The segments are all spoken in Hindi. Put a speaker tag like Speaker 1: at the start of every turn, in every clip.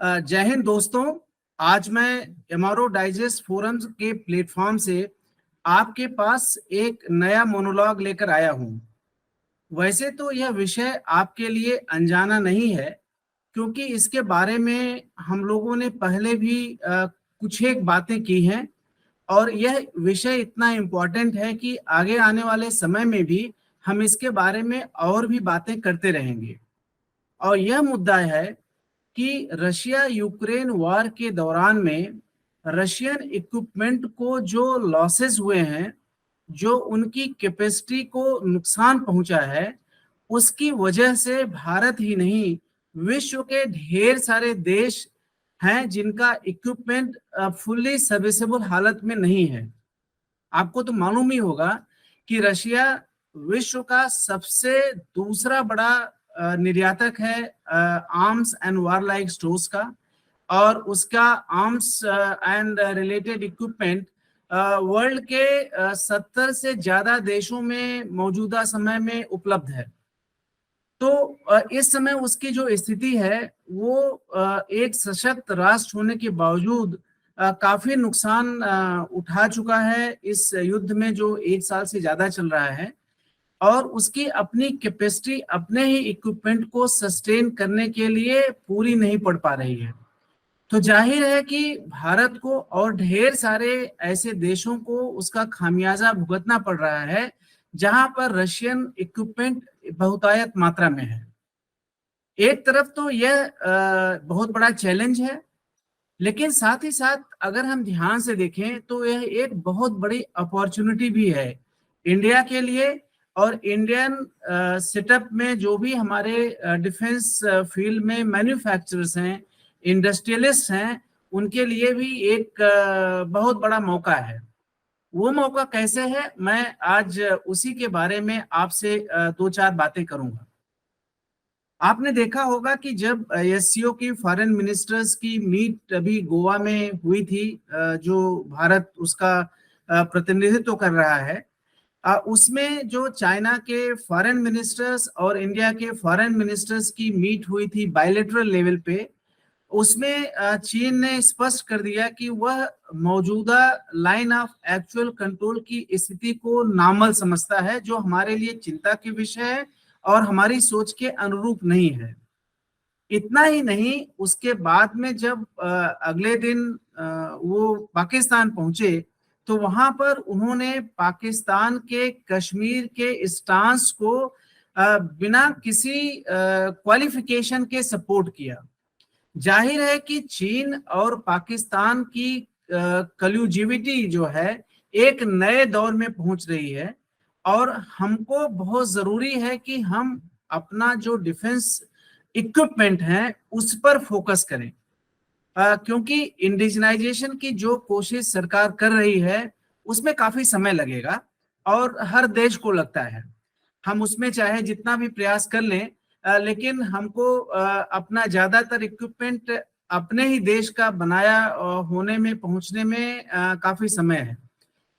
Speaker 1: जय हिंद दोस्तों। आज मैं एमआरओ डाइजेस्ट फोरम के प्लेटफॉर्म से आपके पास एक नया मोनोलॉग लेकर आया हूं। वैसे तो यह विषय आपके लिए अनजाना नहीं है, क्योंकि इसके बारे में हम लोगों ने पहले भी कुछ एक बातें की हैं। और यह विषय इतना इम्पोर्टेंट है कि आगे आने वाले समय में भी हम इसके बारे में और भी बातें करते रहेंगे। और यह मुद्दा है कि रशिया यूक्रेन वॉर के दौरान में रशियन इक्विपमेंट को जो लॉसेस हुए हैं, जो उनकी कैपेसिटी को नुकसान पहुंचा है, उसकी वजह से भारत ही नहीं, विश्व के ढेर सारे देश हैं जिनका इक्विपमेंट फुल्ली सर्विसेबल हालत में नहीं है। आपको तो मालूम ही होगा कि रशिया विश्व का सबसे दूसरा बड़ा निर्यातक है आर्म्स एंड वारलाइक स्टोर्स का, और उसका arms and related equipment world के 70 से ज्यादा देशों में मौजूदा समय में उपलब्ध है। तो इस समय उसकी जो स्थिति है वो एक सशक्त राष्ट्र होने के बावजूद काफी नुकसान उठा चुका है इस युद्ध में जो 1 साल से ज्यादा चल रहा है, और उसकी अपनी कैपेसिटी अपने ही इक्विपमेंट को सस्टेन करने के लिए पूरी नहीं पड़ पा रही है। तो जाहिर है कि भारत को और ढेर सारे ऐसे देशों को उसका खामियाजा भुगतना पड़ रहा है जहां पर रशियन इक्विपमेंट बहुतायत मात्रा में है। एक तरफ तो यह बहुत बड़ा चैलेंज है, लेकिन साथ ही साथ अगर हम ध्यान से देखें तो यह एक बहुत बड़ी अपॉर्चुनिटी भी है इंडिया के लिए। और इंडियन सेटअप में जो भी हमारे डिफेंस फील्ड में मैन्युफैक्चरर्स हैं, इंडस्ट्रियलिस्ट हैं, उनके लिए भी एक बहुत बड़ा मौका है। वो मौका कैसे है, मैं आज उसी के बारे में आपसे 2-4 बातें करूंगा। आपने देखा होगा कि जब एससीओ की फॉरेन मिनिस्टर्स की मीट अभी गोवा में हुई थी, जो भारत उसका प्रतिनिधित्व कर रहा है, उसमें जो चाइना के फॉरेन मिनिस्टर्स और इंडिया के फॉरेन मिनिस्टर्स की मीट हुई थी बायलैटरल लेवल पे, उसमें चीन ने स्पष्ट कर दिया कि वह मौजूदा लाइन ऑफ एक्चुअल कंट्रोल की स्थिति को नॉर्मल समझता है, जो हमारे लिए चिंता के विषय है और हमारी सोच के अनुरूप नहीं है। इतना ही नहीं, उसके बाद में जब अगले दिन वो पाकिस्तान पहुंचे तो वहां पर उन्होंने पाकिस्तान के कश्मीर के स्टांस को बिना किसी क्वालिफिकेशन के सपोर्ट किया। जाहिर है कि चीन और पाकिस्तान की कल्यूजिविटी जो है एक नए दौर में पहुंच रही है, और हमको बहुत जरूरी है कि हम अपना जो डिफेंस इक्विपमेंट है उस पर फोकस करें, क्योंकि इंडिजनाइजेशन की जो कोशिश सरकार कर रही है उसमें काफी समय लगेगा और हर देश को लगता है। हम उसमें चाहे जितना भी प्रयास कर लें, लेकिन हमको अपना ज्यादातर इक्विपमेंट अपने ही देश का बनाया होने में पहुंचने में काफी समय है।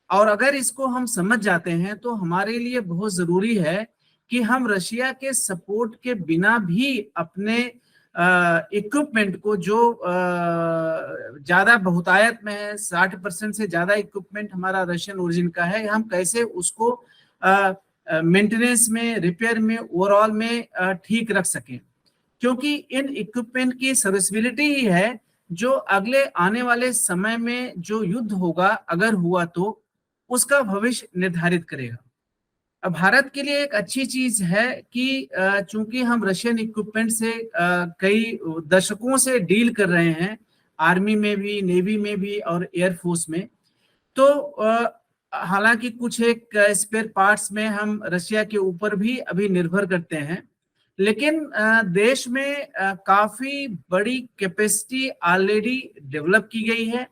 Speaker 1: और अगर इसको हम समझ जाते हैं तो हमारे लिए बहुत जरूरी है कि हम रशिया के सपोर्ट के बिना भी अपने इक्विपमेंट को, जो ज्यादा बहुतायत में है, 60% से ज्यादा इक्विपमेंट हमारा रशियन ओरिजिन का है, हम कैसे उसको मेंटेनेंस में, रिपेयर में, ओवरऑल में ठीक रख सकें। क्योंकि इन इक्विपमेंट की सर्विसबिलिटी ही है जो अगले आने वाले समय में जो युद्ध होगा, अगर हुआ तो उसका भविष्य निर्धारित करेगा। अब भारत के लिए एक अच्छी चीज है कि चूंकि हम रशियन इक्विपमेंट से कई दशकों से डील कर रहे हैं, आर्मी में भी, नेवी में भी और एयरफोर्स में, तो हालांकि कुछ एक स्पेयर पार्ट्स में हम रशिया के ऊपर भी अभी निर्भर करते हैं, लेकिन देश में काफी बड़ी कैपेसिटी ऑलरेडी डेवलप की गई है,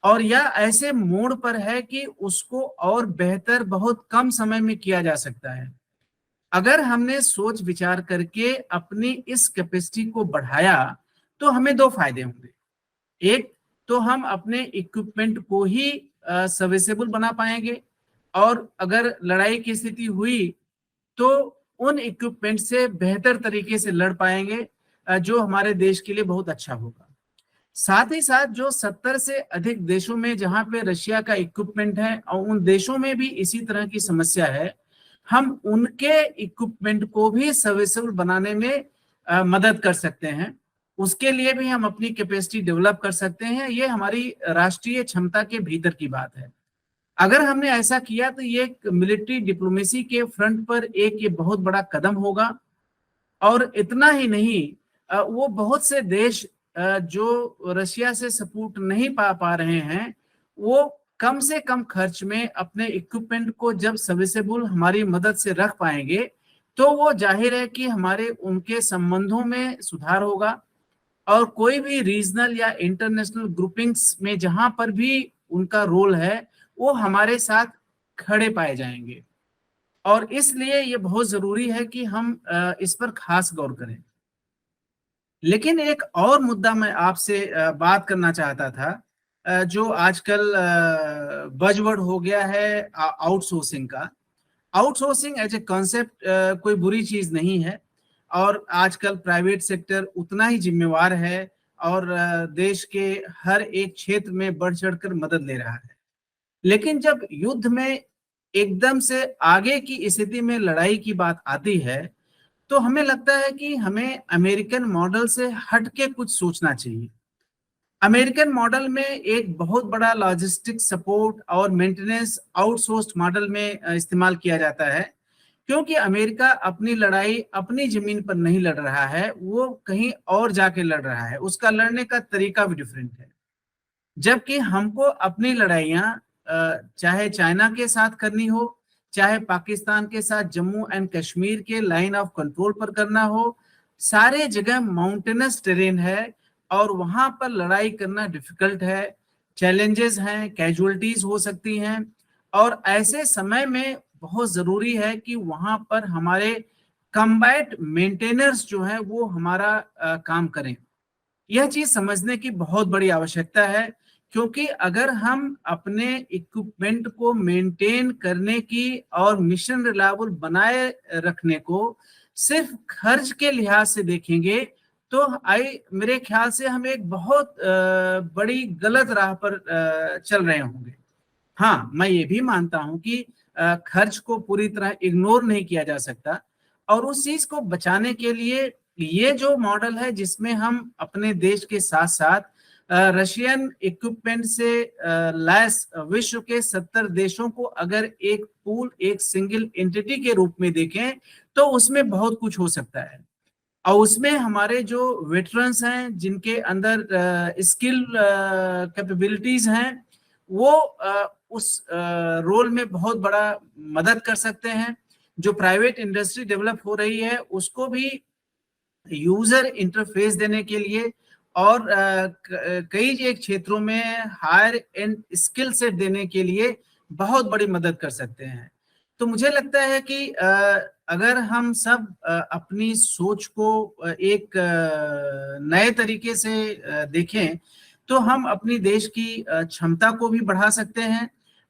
Speaker 1: और यह ऐसे मोड़ पर है कि उसको और बेहतर बहुत कम समय में किया जा सकता है। अगर हमने सोच विचार करके अपनी इस कैपेसिटी को बढ़ाया तो हमें 2 फायदे होंगे। एक तो हम अपने इक्विपमेंट को ही सर्विसेबल बना पाएंगे, और अगर लड़ाई की स्थिति हुई तो उन इक्विपमेंट से बेहतर तरीके से लड़ पाएंगे, जो हमारे देश के लिए बहुत अच्छा होगा। साथ ही साथ जो 70 से अधिक देशों में जहां पे रशिया का इक्विपमेंट है और उन देशों में भी इसी तरह की समस्या है, हम उनके इक्विपमेंट को भी सर्विसेबल बनाने में मदद कर सकते हैं। उसके लिए भी हम अपनी कैपेसिटी डेवलप कर सकते हैं। ये हमारी राष्ट्रीय क्षमता के भीतर की बात है। अगर हमने ऐसा किया तो ये मिलिट्री डिप्लोमेसी के फ्रंट पर एक ये बहुत बड़ा कदम होगा। और इतना ही नहीं, वो बहुत से देश जो रशिया से सपोर्ट नहीं पा रहे हैं, वो कम से कम खर्च में अपने इक्विपमेंट को जब सर्विसेबल हमारी मदद से रख पाएंगे, तो वो जाहिर है कि हमारे उनके संबंधों में सुधार होगा। और कोई भी रीजनल या इंटरनेशनल ग्रुपिंग्स में जहां पर भी उनका रोल है, वो हमारे साथ खड़े पाए जाएंगे। और इसलिए ये बहुत जरूरी है कि हम इस पर खास गौर करें। लेकिन एक और मुद्दा मैं आपसे बात करना चाहता था, जो आजकल बजवर्ड हो गया है, आउटसोर्सिंग का। आउटसोर्सिंग एज ए कॉन्सेप्ट कोई बुरी चीज नहीं है, और आजकल प्राइवेट सेक्टर उतना ही जिम्मेवार है और देश के हर एक क्षेत्र में बढ़ चढ़कर मदद ले रहा है। लेकिन जब युद्ध में एकदम से आगे की स्थिति में लड़ाई की बात आती है, तो हमें लगता है कि हमें अमेरिकन मॉडल से हट के कुछ सोचना चाहिए। अमेरिकन मॉडल में एक बहुत बड़ा लॉजिस्टिक सपोर्ट और मेंटेनेंस आउटसोर्स्ड मॉडल में इस्तेमाल किया जाता है, क्योंकि अमेरिका अपनी लड़ाई अपनी जमीन पर नहीं लड़ रहा है, वो कहीं और जाके लड़ रहा है। उसका लड़ने का तरीका भी डिफरेंट है। जबकि हमको अपनी लड़ाइयाँ चाहे चाइना के साथ करनी हो, चाहे पाकिस्तान के साथ जम्मू एंड कश्मीर के लाइन ऑफ कंट्रोल पर करना हो, सारे जगह माउंटेनस टेरेन है और वहां पर लड़ाई करना डिफिकल्ट है। चैलेंजेस हैं, कैजुअलिटीज हो सकती हैं, और ऐसे समय में बहुत जरूरी है कि वहां पर हमारे कम्बैट मेंटेनर्स जो है वो हमारा काम करें। यह चीज समझने की बहुत बड़ी आवश्यकता है, क्योंकि अगर हम अपने इक्विपमेंट को मेंटेन करने की और मिशन रिलायबल बनाए रखने को सिर्फ खर्च के लिहाज से देखेंगे, तो मेरे ख्याल से हम एक बहुत बड़ी गलत राह पर चल रहे होंगे। हाँ, मैं ये भी मानता हूं कि खर्च को पूरी तरह इग्नोर नहीं किया जा सकता, और उस चीज को बचाने के लिए ये जो मॉडल है जिसमें हम अपने देश के साथ साथ रशियन इक्विपमेंट से लैस विश्व के 70 देशों को अगर एक पूल, एक सिंगल एंटिटी के रूप में देखें, तो उसमें बहुत कुछ हो सकता है। और उसमें हमारे जो वेटरन्स हैं, जिनके अंदर स्किल कैपेबिलिटीज हैं, वो उस रोल में बहुत बड़ा मदद कर सकते हैं। जो प्राइवेट इंडस्ट्री डेवलप हो रही है, उसको भी यूजर इंटरफेस देने के लिए और कई एक क्षेत्रों में हायर एंड स्किल सेट देने के लिए बहुत बड़ी मदद कर सकते हैं। तो मुझे लगता है कि अगर हम सब अपनी सोच को एक नए तरीके से देखें, तो हम अपनी देश की क्षमता को भी बढ़ा सकते हैं,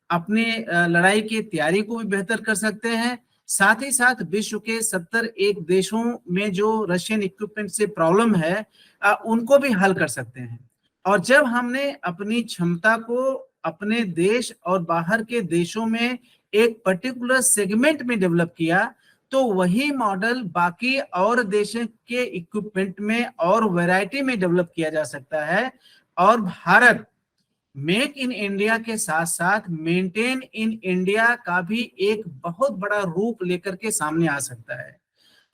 Speaker 1: अपने लड़ाई की तैयारी को भी बेहतर कर सकते हैं। साथ ही साथ विश्व के 71 देशों में जो रशियन इक्विपमेंट से प्रॉब्लम है, उनको भी हल कर सकते हैं। और जब हमने अपनी क्षमता को अपने देश और बाहर के देशों में एक पर्टिकुलर सेगमेंट में डेवलप किया, तो वही मॉडल बाकी और देशों के इक्विपमेंट में और वैरायटी में डेवलप किया जा सकता है। और भारत मेक इन इंडिया के साथ साथ मेंटेन इन इंडिया का भी एक बहुत बड़ा रूप लेकर के सामने आ सकता है।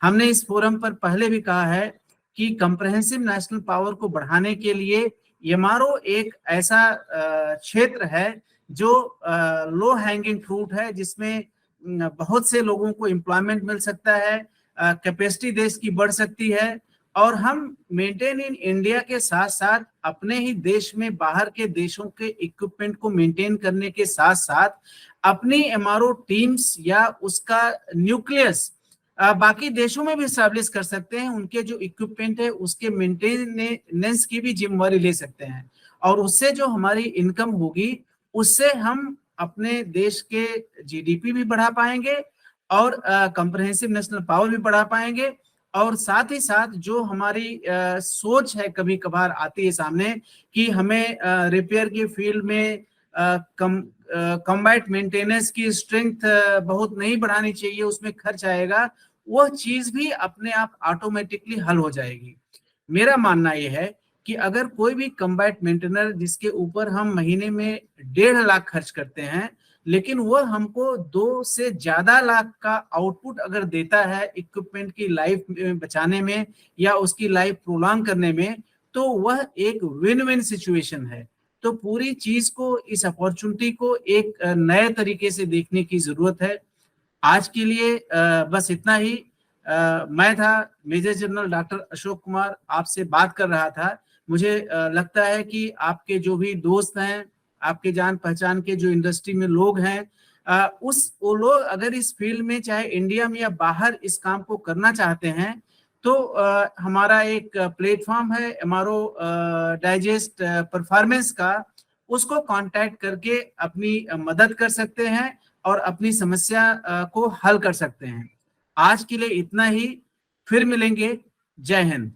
Speaker 1: हमने इस फोरम पर पहले भी कहा है कि कंप्रहेंसिव नेशनल पावर को बढ़ाने के लिए एमआरओ एक ऐसा क्षेत्र है जो लो हैंगिंग फ्रूट है, जिसमें बहुत से लोगों को एम्प्लॉयमेंट मिल सकता है, कैपेसिटी देश की बढ़ सकती है, और हम मेंटेन इन इंडिया के साथ साथ अपने ही देश में बाहर के देशों के इक्विपमेंट को मेंटेन करने के साथ साथ अपनी एमआरओ टीम्स या उसका न्यूक्लियस बाकी देशों में भी स्टैब्लिश कर सकते हैं। उनके जो इक्विपमेंट है उसके मेंटेनेंस की भी जिम्मेवारी ले सकते हैं, और उससे जो हमारी इनकम होगी, उससे हम अपने देश के जीडीपी भी बढ़ा पाएंगे और कंप्रहेंसिव नेशनल पावर भी बढ़ा पाएंगे। और साथ ही साथ जो हमारी सोच है कभी कभार आती है सामने कि हमें रिपेयर की फील्ड में कम्बैट मेंटेनेंस की स्ट्रेंथ बहुत नहीं बढ़ानी चाहिए, उसमें खर्च आएगा, वह चीज भी अपने आप ऑटोमेटिकली हल हो जाएगी। मेरा मानना यह है कि अगर कोई भी कम्बैट मेंटेनर जिसके ऊपर हम महीने में 1.5 लाख खर्च करते हैं, लेकिन वह हमको 2 से ज्यादा लाख का आउटपुट अगर देता है इक्विपमेंट की लाइफ बचाने में या उसकी लाइफ प्रोलॉन्ग करने में, तो वह एक विन विन सिचुएशन है। तो पूरी चीज को, इस अपॉर्चुनिटी को एक नए तरीके से देखने की जरूरत है। आज के लिए बस इतना ही। मैं था major general doctor Ashok Kumar, आपसे बात कर रहा था। मुझे लगता है कि आपके जो भी दोस्त हैं, आपके जान पहचान के जो इंडस्ट्री में लोग हैं, वो लोग अगर इस फील्ड में चाहे इंडिया में या बाहर इस काम को करना चाहते हैं, तो हमारा एक प्लेटफॉर्म है एमआरओ डाइजेस्ट परफॉर्मेंस का, उसको कांटेक्ट करके अपनी मदद कर सकते हैं और अपनी समस्या को हल कर सकते हैं। आज के लिए इतना ही, फिर मिलेंगे। जय हिंद।